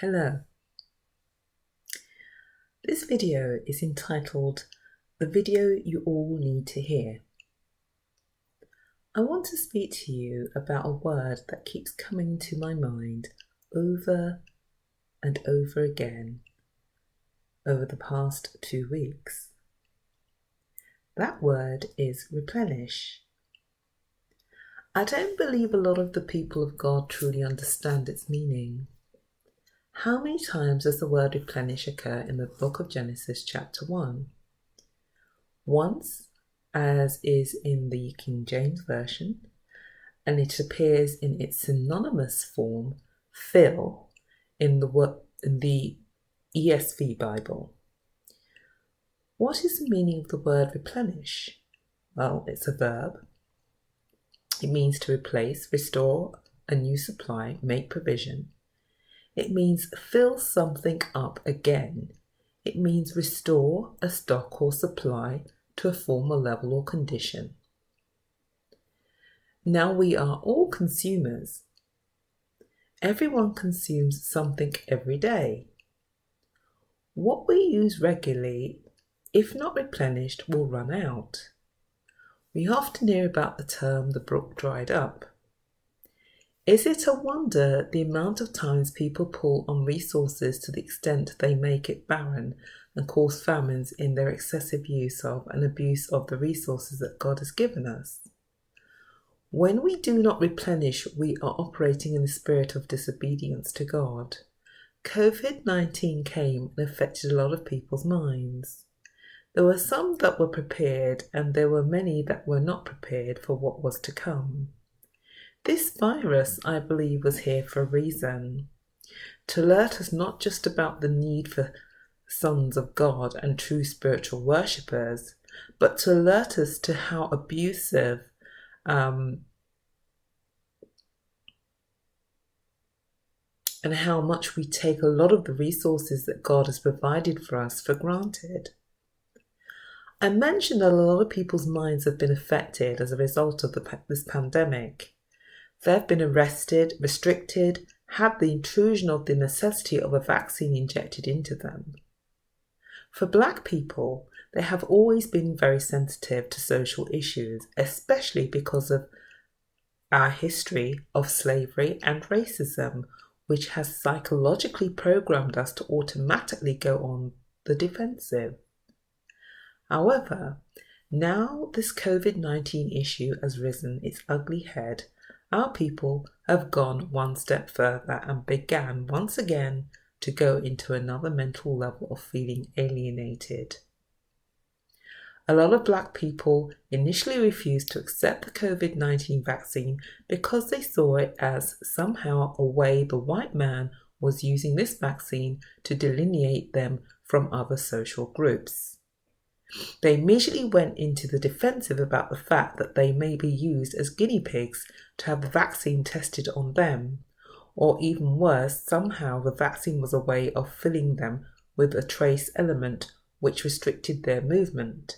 Hello. This video is entitled The Video You All Need to Hear. I want to speak to you about a word that keeps coming to my mind over and over again over the past 2 weeks. That word is replenish. I don't believe a lot of the people of God truly understand its meaning. How many times does the word replenish occur in the book of Genesis chapter 1? Once, as is in the King James Version, and it appears in its synonymous form, fill, in the ESV Bible. What is the meaning of the word replenish? Well, it's a verb. It means to replace, restore a new supply, make provision. It means fill something up again. It means restore a stock or supply to a former level or condition. Now we are all consumers. Everyone consumes something every day. What we use regularly, if not replenished, will run out. We often hear about the term the brook dried up. Is it a wonder the amount of times people pull on resources to the extent they make it barren and cause famines in their excessive use of and abuse of the resources that God has given us? When we do not replenish, we are operating in the spirit of disobedience to God. COVID-19 came and affected a lot of people's minds. There were some that were prepared, and there were many that were not prepared for what was to come. This virus, I believe, was here for a reason, to alert us not just about the need for sons of God and true spiritual worshippers, but to alert us to how abusive and how much we take a lot of the resources that God has provided for us for granted. I mentioned that a lot of people's minds have been affected as a result of this pandemic. They've been arrested, restricted, had the intrusion of the necessity of a vaccine injected into them. For Black people, they have always been very sensitive to social issues, especially because of our history of slavery and racism, which has psychologically programmed us to automatically go on the defensive. However, now this COVID-19 issue has risen its ugly head. Our people have gone one step further and began once again to go into another mental level of feeling alienated. A lot of Black people initially refused to accept the COVID-19 vaccine because they saw it as somehow a way the white man was using this vaccine to delineate them from other social groups. They immediately went into the defensive about the fact that they may be used as guinea pigs to have the vaccine tested on them, or even worse, somehow the vaccine was a way of filling them with a trace element which restricted their movement,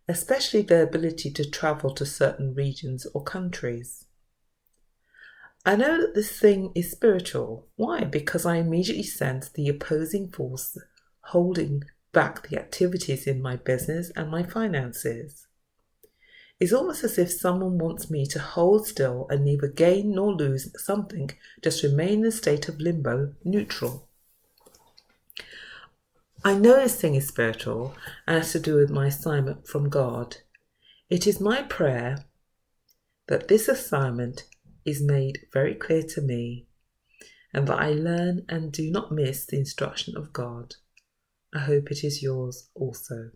especially their ability to travel to certain regions or countries. I know that this thing is spiritual. Why? Because I immediately sensed the opposing force holding back the activities in my business and my finances. It's almost as if someone wants me to hold still and neither gain nor lose something, just remain in a state of limbo, neutral. I know this thing is spiritual and has to do with my assignment from God. It is my prayer that this assignment is made very clear to me and that I learn and do not miss the instruction of God. I hope it is yours also.